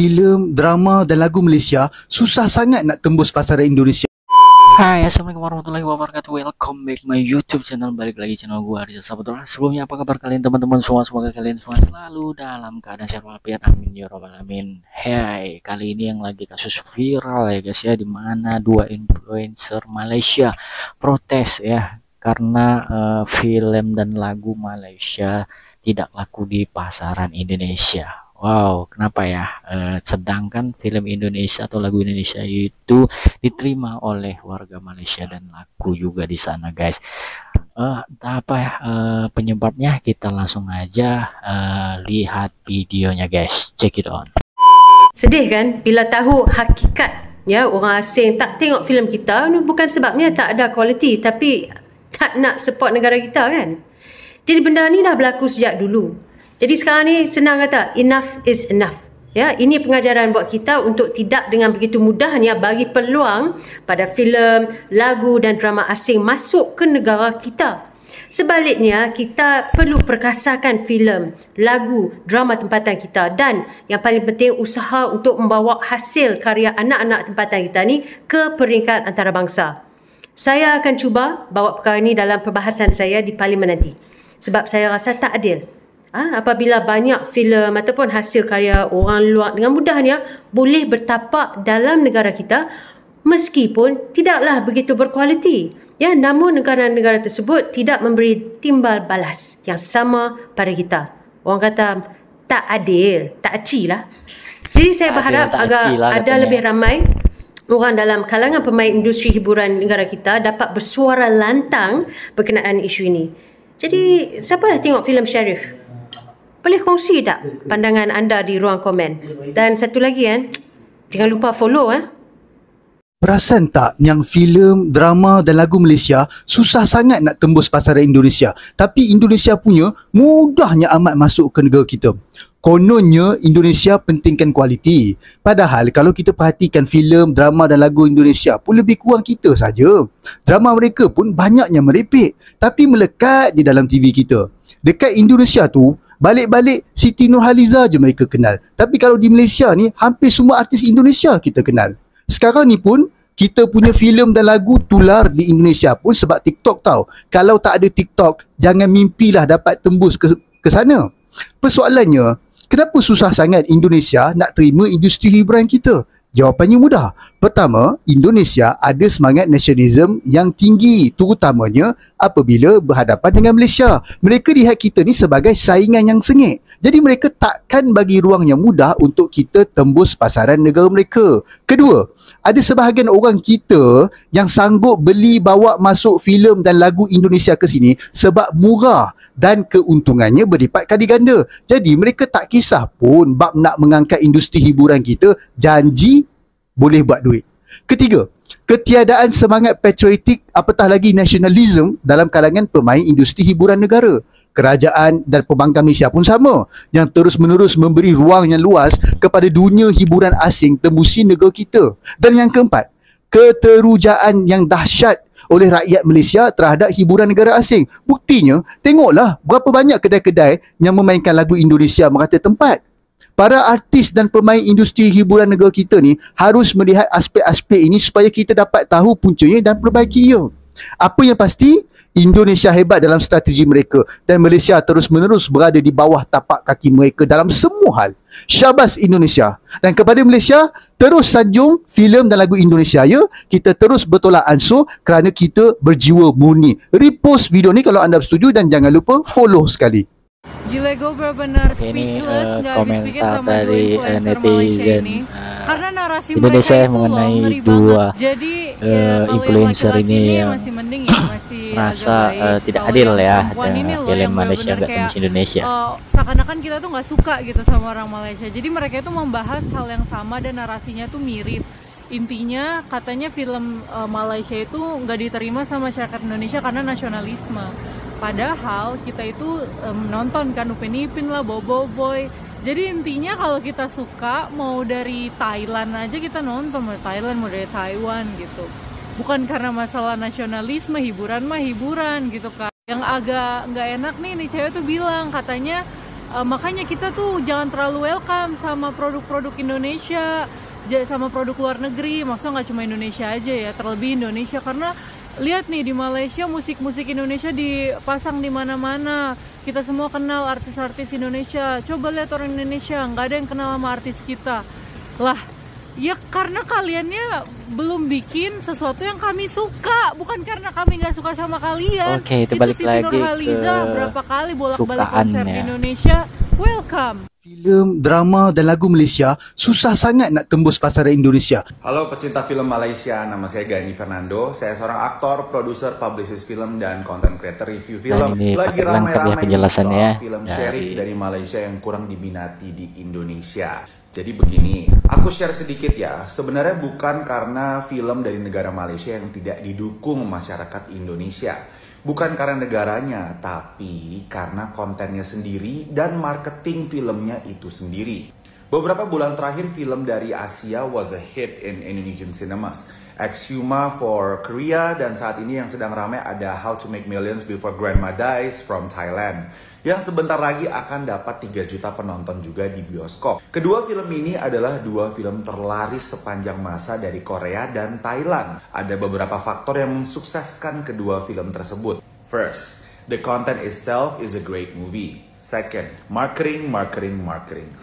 filem, drama dan lagu Malaysia susah sangat nak tembus pasaran Indonesia. Hai, assalamualaikum warahmatullahi wabarakatuh. Welcome back my YouTube channel. Balik lagi channel gua Rizal Saputra. Sebelumnya apa kabar kalian teman-teman semua? Semoga kalian semua selalu dalam keadaan sehat walafiat. Amin ya robbal alamin. Hai, kali ini yang lagi kasus viral ya guys ya, dimana dua influencer Malaysia protes ya karena film dan lagu Malaysia tidak laku di pasaran Indonesia. Wow, kenapa ya? Sedangkan film Indonesia atau lagu Indonesia itu diterima oleh warga Malaysia dan laku juga di sana, guys. Entah apa ya penyebabnya, kita langsung aja lihat videonya, guys. Check it on. Sedih kan bila tahu hakikat ya orang asing tak tengok filem kita, bukan sebabnya tak ada kualiti, tapi tak nak support negara kita kan. Jadi benda ni dah berlaku sejak dulu. Jadi sekarang ni senang kata enough is enough. Ya, ini pengajaran buat kita untuk tidak dengan begitu mudahnya bagi peluang pada filem, lagu dan drama asing masuk ke negara kita. Sebaliknya, kita perlu perkasakan filem, lagu, drama tempatan kita dan yang paling penting usaha untuk membawa hasil karya anak-anak tempatan kita ni ke peringkat antarabangsa. Saya akan cuba bawa perkara ini dalam perbahasan saya di parlimen nanti. Sebab saya rasa tak adil. Apabila banyak filem ataupun hasil karya orang luar dengan mudahnya boleh bertapak dalam negara kita meskipun tidaklah begitu berkualiti. Ya, namun negara-negara tersebut tidak memberi timbal balas yang sama pada kita. Orang kata tak adil, tak aci lah. Jadi saya berharap agar ada lebih ramai orang dalam kalangan pemain industri hiburan negara kita dapat bersuara lantang berkenaan isu ini. Jadi, siapa dah tengok filem Sharif? Boleh kongsi tak pandangan anda di ruang komen? Dan satu lagi kan, jangan lupa follow . Perasan tak yang filem, drama dan lagu Malaysia susah sangat nak tembus pasaran Indonesia. Tapi Indonesia punya mudahnya amat masuk ke negara kita. Kononnya Indonesia pentingkan kualiti. Padahal kalau kita perhatikan filem, drama dan lagu Indonesia pun lebih kurang kita saja. Drama mereka pun banyaknya merepek, tapi melekat di dalam TV kita. Dekat Indonesia tu, balik-balik Siti Nurhaliza je mereka kenal. Tapi kalau di Malaysia ni, hampir semua artis Indonesia kita kenal. Sekarang ni pun, kita punya filem dan lagu tular di Indonesia pun sebab TikTok tau. Kalau tak ada TikTok, jangan mimpilah dapat tembus ke sana. Persoalannya, kenapa susah sangat Indonesia nak terima industri hiburan kita? Jawapannya mudah. Pertama, Indonesia ada semangat nasionalisme yang tinggi, terutamanya apabila berhadapan dengan Malaysia. Mereka lihat kita ni sebagai saingan yang sengit. Jadi mereka takkan bagi ruang yang mudah untuk kita tembus pasaran negara mereka. Kedua, ada sebahagian orang kita yang sanggup beli bawa masuk filem dan lagu Indonesia ke sini sebab murah dan keuntungannya berlipat kali ganda. Jadi mereka tak kisah pun bab nak mengangkat industri hiburan kita, janji boleh buat duit. Ketiga, ketiadaan semangat patriotik apatah lagi nasionalisme dalam kalangan pemain industri hiburan negara. Kerajaan dan pembangkang Malaysia pun sama, yang terus-menerus memberi ruang yang luas kepada dunia hiburan asing tembusi negara kita. Dan yang keempat, keterujaan yang dahsyat oleh rakyat Malaysia terhadap hiburan negara asing. Buktinya, tengoklah berapa banyak kedai-kedai yang memainkan lagu Indonesia merata tempat. Para artis dan pemain industri hiburan negara kita ni harus melihat aspek-aspek ini supaya kita dapat tahu puncanya dan perbaikinya. Apa yang pasti, Indonesia hebat dalam strategi mereka dan Malaysia terus-menerus berada di bawah tapak kaki mereka dalam semua hal. Syabas Indonesia. Dan kepada Malaysia, terus sanjung filem dan lagu Indonesia ya. Kita terus bertolak ansur kerana kita berjiwa murni. Repost video ni kalau anda setuju dan jangan lupa follow sekali. Gila, gue benar-benar speechless, nggak habis pikir sama dari dua influencer netizen ini. Karena narasi Indonesia mereka itu mengenai ngeri dua banget. Jadi kalau influencer yang laki-laki ini yang masih mending ya, masih merasa agak baik. tidak Kalau adil yang ya perempuan ini dengan loh film yang Malaysia benar-benar nggak tembus Indonesia. Seakan-akan kita tuh nggak suka gitu sama orang Malaysia. Jadi mereka itu membahas hal yang sama dan narasinya tuh mirip. Intinya katanya film Malaysia itu nggak diterima sama masyarakat Indonesia karena nasionalisme. Padahal kita itu nonton kan Upin Ipin lah, Bobo Boy. Jadi intinya kalau kita suka, mau dari Thailand aja kita nonton, mau dari Thailand, mau dari Taiwan gitu. Bukan karena masalah nasionalisme, hiburan mah hiburan gitu kan. Yang agak nggak enak nih cewek tuh bilang katanya makanya kita tuh jangan terlalu welcome sama produk-produk Indonesia, sama produk luar negeri. Maksudnya nggak cuma Indonesia aja ya, terlebih Indonesia, karena lihat nih di Malaysia musik-musik Indonesia dipasang di mana-mana. Kita semua kenal artis-artis Indonesia. Coba lihat orang Indonesia, nggak ada yang kenal sama artis kita. Lah, ya karena kaliannya belum bikin sesuatu yang kami suka, bukan karena kami nggak suka sama kalian. Oke, itu balik Siti lagi Nurhaliza ke berapa kali bolak-balik konser di sukaannya. Indonesia. Welcome. Filem, drama dan lagu Malaysia susah sangat nak tembus pasaran Indonesia. Halo pecinta film Malaysia, nama saya Gani Fernando. Saya seorang aktor, produser, publicist film, dan content creator review film. ini Lagi pakai lengkap ya ramai-ramai penjelasannya soal film dari- Sheriff dari Malaysia yang kurang diminati di Indonesia. Jadi begini, aku share sedikit ya. Sebenarnya bukan karena film dari negara Malaysia yang tidak didukung masyarakat Indonesia. Bukan karena negaranya, tapi karena kontennya sendiri dan marketing filmnya itu sendiri. Beberapa bulan terakhir film dari Asia was a hit in Indonesian cinemas. Exhuma for Korea, dan saat ini yang sedang ramai ada How to Make Millions Before Grandma Dies from Thailand, yang sebentar lagi akan dapat 3 juta penonton juga di bioskop. Kedua film ini adalah dua film terlaris sepanjang masa dari Korea dan Thailand. Ada beberapa faktor yang mensukseskan kedua film tersebut. First, the content itself is a great movie. Second, marketing.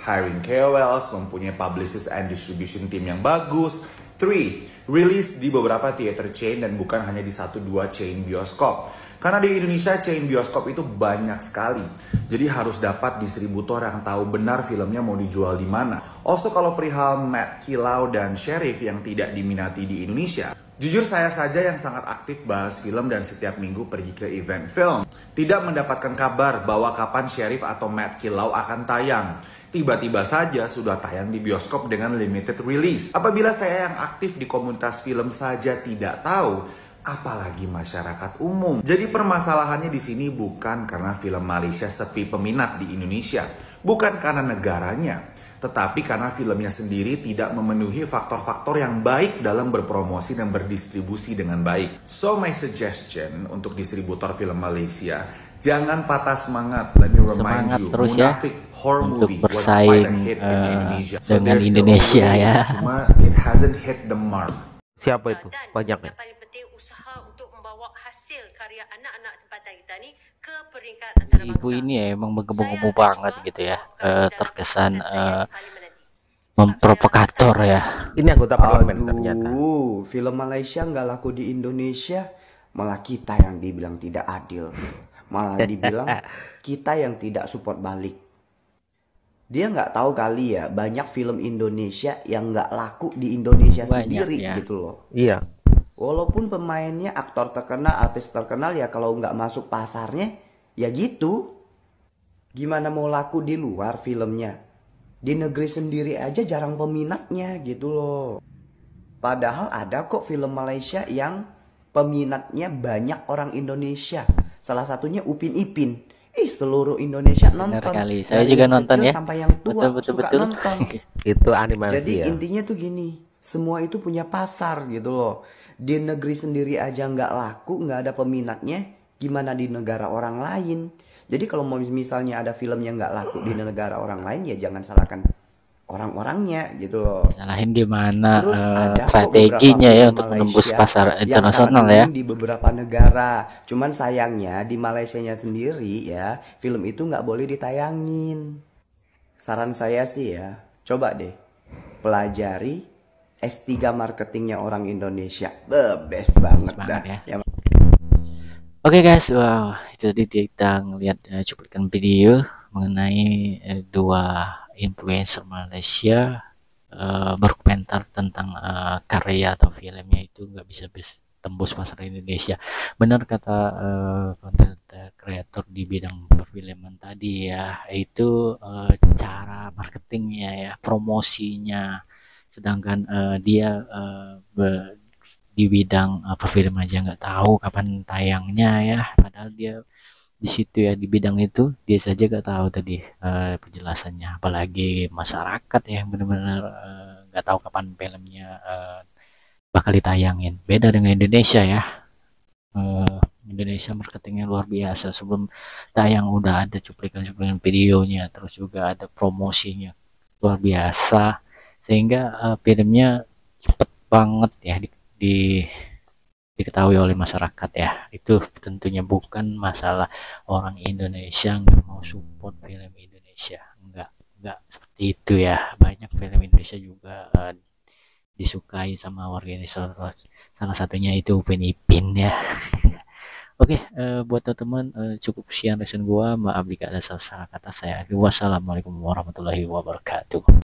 Hiring KOLs, mempunyai publicist and distribution team yang bagus. 3, rilis di beberapa theater chain dan bukan hanya di 1-2 chain bioskop. Karena di Indonesia chain bioskop itu banyak sekali. Jadi harus dapat distributor yang tahu benar filmnya mau dijual di mana. Also kalau perihal Matt Kilau dan Sheriff yang tidak diminati di Indonesia, jujur saya saja yang sangat aktif bahas film dan setiap minggu pergi ke event film, tidak mendapatkan kabar bahwa kapan Sheriff atau Matt Kilau akan tayang. Tiba-tiba saja sudah tayang di bioskop dengan limited release. Apabila saya yang aktif di komunitas film saja tidak tahu, apalagi masyarakat umum. Jadi permasalahannya di sini bukan karena film Malaysia sepi peminat di Indonesia, bukan karena negaranya, tetapi karena filmnya sendiri tidak memenuhi faktor-faktor yang baik dalam berpromosi dan berdistribusi dengan baik. So my suggestion untuk distributor film Malaysia, jangan patah semangat. Let me remind Semangat you, terus ya Munafik Horror untuk Movie was quite a bersaing hit in Indonesia. dengan there's still Indonesia a way, ya. Cuma it hasn't hit the mark. Siapa itu? Dan Banyak ya? yang paling penting usaha untuk membawa hasil karya anak-anak tempatan kita ni ke peringkat antarabangsa. Ibu ini ya emang menggebu-gebu Saya banget cuba gitu ya, membawakan dalam terkesan konser saya di parlimen nanti. memprovokator ya. Ini anggota parlemen ternyata. Film Malaysia nggak laku di Indonesia, malah kita yang dibilang tidak adil. Malah dibilang kita yang tidak support balik. Dia nggak tahu kali ya, banyak film Indonesia yang nggak laku di Indonesia Banyak, sendiri ya. gitu loh. Iya. Walaupun pemainnya aktor terkenal, artis terkenal, ya kalau nggak masuk pasarnya, ya gitu. Gimana mau laku di luar filmnya? Di negeri sendiri aja jarang peminatnya gitu loh. Padahal ada kok film Malaysia yang peminatnya banyak orang Indonesia. Salah satunya Upin Ipin. Seluruh Indonesia Benar nonton. kali. Saya Dari juga yang nonton kecil ya. sampai yang tua Betul suka betul. nonton. Itu animasi Jadi ya. intinya tuh gini, semua itu punya pasar gitu loh. Di negeri sendiri aja nggak laku, nggak ada peminatnya, gimana di negara orang lain? Jadi kalau mau misalnya ada film yang nggak laku di negara orang lain, ya jangan salahkan orang-orangnya gitu loh. Salahin di mana Terus ada kok strateginya beberapa ya film untuk menembus Malaysia pasar yang internasional sangat ya. booming di beberapa negara. Cuman sayangnya di Malaysianya sendiri ya, film itu nggak boleh ditayangin. Saran saya sih ya, coba deh pelajari S3 marketingnya orang Indonesia. The best banget Semangat dah. ya. Oke guys, wow, itu tadi kita ngeliat cuplikan video mengenai dua influencer Malaysia berkomentar tentang karya atau filmnya itu nggak bisa tembus pasar Indonesia. Benar kata content creator di bidang perfilman tadi ya, itu cara marketingnya ya, promosinya. Sedangkan dia di bidang perfilman aja nggak tahu kapan tayangnya ya, padahal dia di situ ya, di bidang itu dia saja nggak tahu tadi penjelasannya, apalagi masyarakat ya yang benar-benar nggak tahu kapan filmnya bakal ditayangin. Beda dengan Indonesia ya, Indonesia marketingnya luar biasa. Sebelum tayang udah ada cuplikan-cuplikan videonya, terus juga ada promosinya luar biasa, sehingga filmnya cepet banget ya diketahui oleh masyarakat ya. Itu tentunya bukan masalah orang Indonesia nggak mau support film Indonesia, nggak seperti itu ya. Banyak film Indonesia juga disukai sama warga Indonesia, salah satunya itu Upin Ipin ya. Oke, buat teman-teman cukup sekian lesson gua. Maaf jika ada salah kata saya. Wassalamualaikum warahmatullahi wabarakatuh.